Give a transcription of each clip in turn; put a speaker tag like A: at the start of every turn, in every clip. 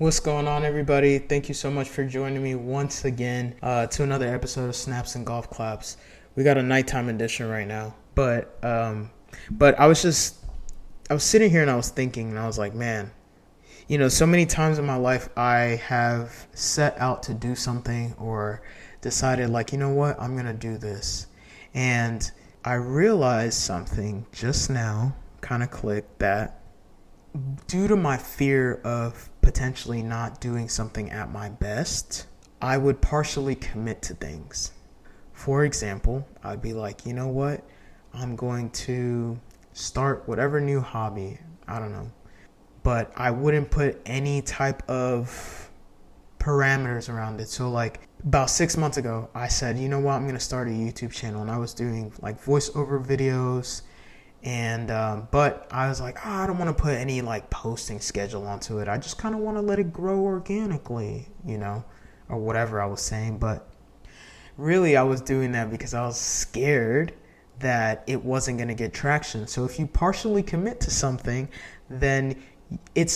A: What's going on, everybody? Thank you so much for joining me once again to another episode of Snaps and Golf Claps. We got a nighttime edition right now, but I was sitting here and I was thinking and I was like, man, so many times in my life I have set out to do something or decided like, you know what, I'm gonna do this, and I realized something just now, kind of clicked that. Due to my fear of potentially not doing something at my best, I would partially commit to things. For example, I'd be like, you know what? I'm going to start whatever new hobby. I don't know. But I wouldn't put any type of parameters around it. So like about 6 months ago, I said, you know what? I'm going to start a YouTube channel. And I was doing like voiceover videos. And but I was like, I don't want to put any like posting schedule onto it. I just kind of want to let it grow organically, or whatever I was saying. But really, I was doing that because I was scared that it wasn't going to get traction. So if you partially commit to something, then it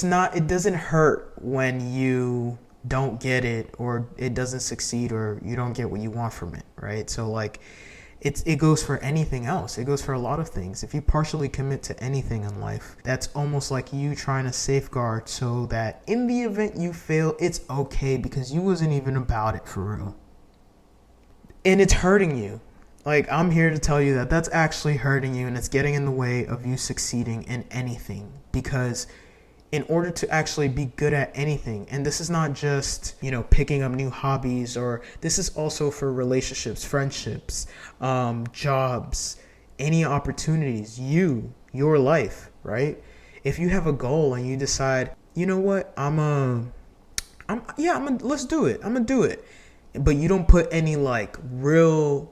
A: doesn't hurt when you don't get it or it doesn't succeed or you don't get what you want from it, right? So like it goes for anything else. It goes for a lot of things. If you partially commit to anything in life, that's almost like you trying to safeguard so that in the event you fail, it's okay because you wasn't even about it for real. And it's hurting you. Like, I'm here to tell you that that's actually hurting you and it's getting in the way of you succeeding in anything, because in order to actually be good at anything, and this is not just, picking up new hobbies, or this is also for relationships, friendships, jobs, any opportunities, your life, right? If you have a goal and you decide, you know what, let's do it. I'm gonna do it. But you don't put any like real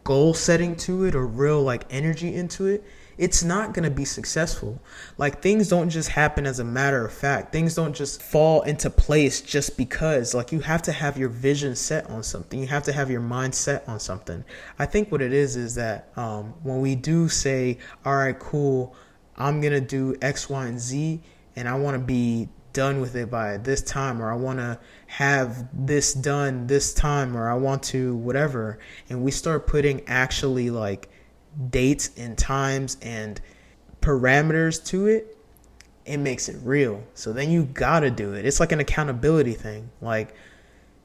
A: goal setting to it or real like energy into it, it's not going to be successful. Like, things don't just happen as a matter of fact. Things don't just fall into place just because. Like, you have to have your vision set on something. You have to have your mind set on something. I think what it is that when we do say, all right, cool, I'm going to do X, Y, and Z, and I want to be done with it by this time, or I want to have this done this time, or I want to whatever, and we start putting actually like dates and times and parameters to it, it makes it real. So then you gotta do it. It's like an accountability thing. Like,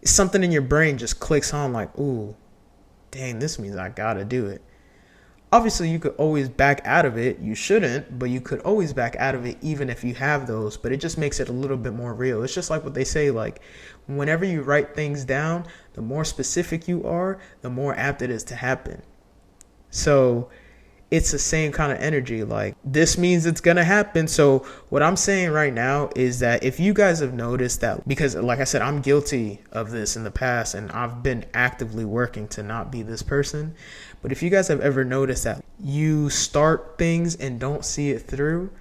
A: something in your brain just clicks on like, ooh, dang, this means I gotta do it. Obviously, you could always back out of it. You shouldn't, but you could always back out of it even if you have those. But it just makes it a little bit more real. It's just like what they say, like, whenever you write things down, the more specific you are, the more apt it is to happen. So it's the same kind of energy. Like, this means it's going to happen. So what I'm saying right now is that if you guys have noticed that, because like I said, I'm guilty of this in the past and I've been actively working to not be this person. But if you guys have ever noticed that you start things and don't see it through,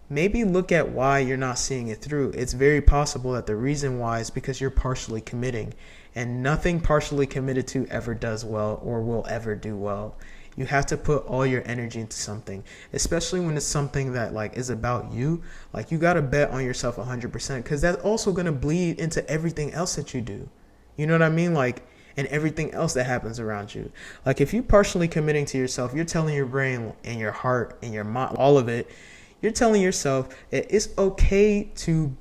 A: maybe look at why you're not seeing it through. It's very possible that the reason why is because you're partially committing, and nothing partially committed to ever does well or will ever do well. You have to put all your energy into something, especially when it's something that like is about you. Like, you got to bet on yourself 100%, because that's also going to bleed into everything else that you do. You know what I mean? Like, and everything else that happens around you. Like, if you're partially committing to yourself, you're telling your brain and your heart and your mind, all of it, you're telling yourself that it's okay to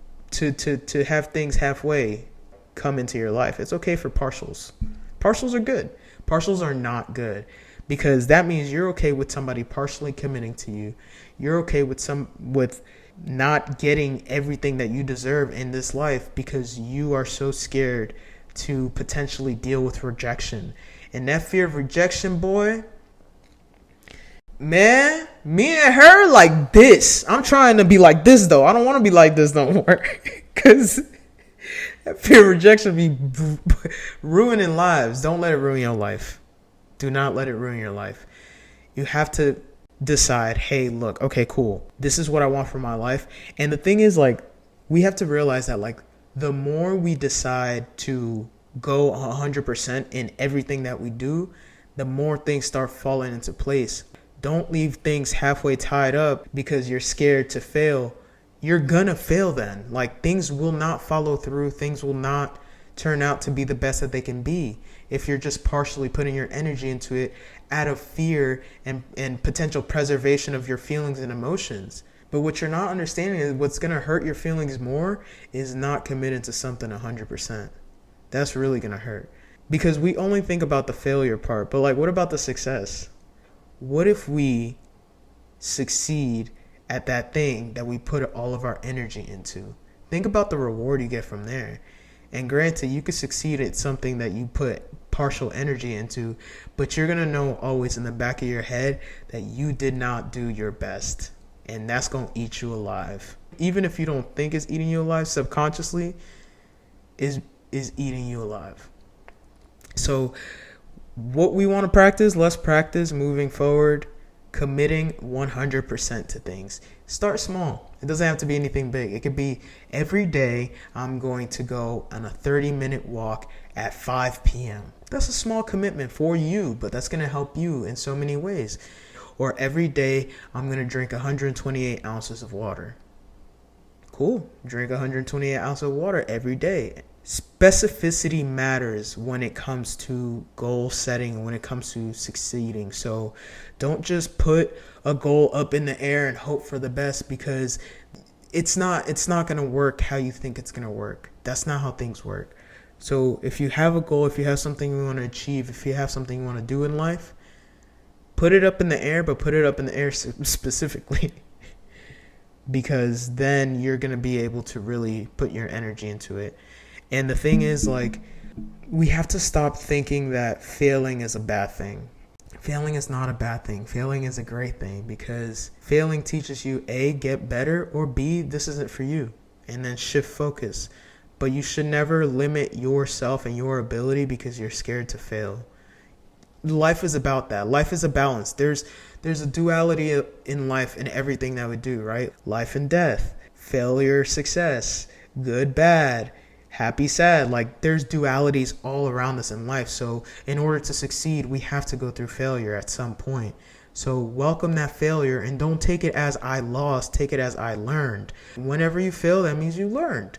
A: have things halfway come into your life. It's okay for partials. Partials are good. Partials are not good, because that means you're okay with somebody partially committing to you. You're okay with not getting everything that you deserve in this life because you are so scared to potentially deal with rejection. And that fear of rejection, boy, man, me and her like this. I'm trying to be like this though. I don't want to be like this no more, because that fear of rejection be ruining lives. Don't let it ruin your life. Do not let it ruin your life. You have to decide, hey, look, okay, cool. This is what I want for my life. And the thing is, like, we have to realize that, like, the more we decide to go 100% in everything that we do, the more things start falling into place. Don't leave things halfway tied up because you're scared to fail. you're gonna fail then. Like, things will not follow through. Things will not turn out to be the best that they can be if you're just partially putting your energy into it out of fear and potential preservation of your feelings and emotions. But what you're not understanding is what's going to hurt your feelings more is not committed to something 100%. That's really going to hurt. Because we only think about the failure part, but like, what about the success? What if we succeed at that thing that we put all of our energy into? Think about the reward you get from there. And granted, you could succeed at something that you put partial energy into, but you're going to know always in the back of your head that you did not do your best. And that's going to eat you alive. Even if you don't think it's eating you alive, subconsciously is eating you alive. So what we want to practice, let's practice moving forward, committing 100% to things. Start small. It doesn't have to be anything big. It could be every day I'm going to go on a 30-minute walk at 5 p.m. That's a small commitment for you, but that's going to help you in so many ways. Or every day I'm going to drink 128 ounces of water. Cool. Drink 128 ounces of water every day. Specificity matters when it comes to goal setting, when it comes to succeeding. So don't just put a goal up in the air and hope for the best, because it's not going to work how you think it's going to work. That's not how things work. So if you have a goal, if you have something you want to achieve, if you have something you want to do in life, put it up in the air, but put it up in the air specifically. Because then you're going to be able to really put your energy into it. And the thing is, like, we have to stop thinking that failing is a bad thing. Failing is not a bad thing. Failing is a great thing, because failing teaches you, A, get better, or B, this isn't for you. And then shift focus. But you should never limit yourself and your ability because you're scared to fail. Life is about that. Life is a balance. There's a duality in life in everything that we do, right? Life and death, failure, success, good, bad, happy, sad. Like, there's dualities all around us in life. So in order to succeed, we have to go through failure at some point. So welcome that failure and don't take it as I lost. Take it as I learned. Whenever you fail, that means you learned.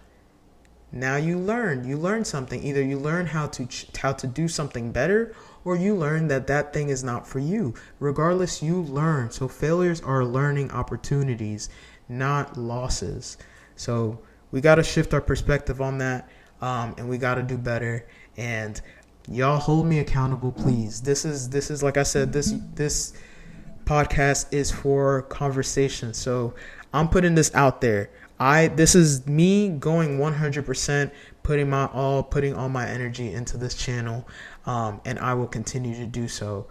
A: Now you learned something. Either you learn how to do something better, or you learn that thing is not for you. Regardless, you learn. So failures are learning opportunities, not losses. So we got to shift our perspective on that, and we got to do better. And y'all hold me accountable, please. This is like I said, this podcast is for conversation. So I'm putting this out there. This is me going 100%, putting all my energy into this channel, and I will continue to do so.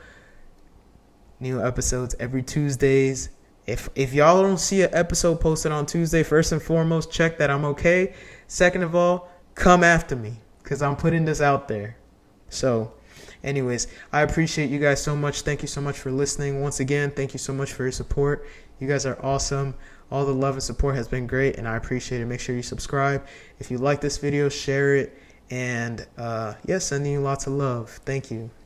A: New episodes every Tuesdays. If y'all don't see an episode posted on Tuesday, first and foremost, check that I'm okay. Second of all, come after me, because I'm putting this out there. So anyways, I appreciate you guys so much. Thank you so much for listening. Once again, thank you so much for your support. You guys are awesome. All the love and support has been great, and I appreciate it. Make sure you subscribe. If you like this video, share it. And sending you lots of love. Thank you.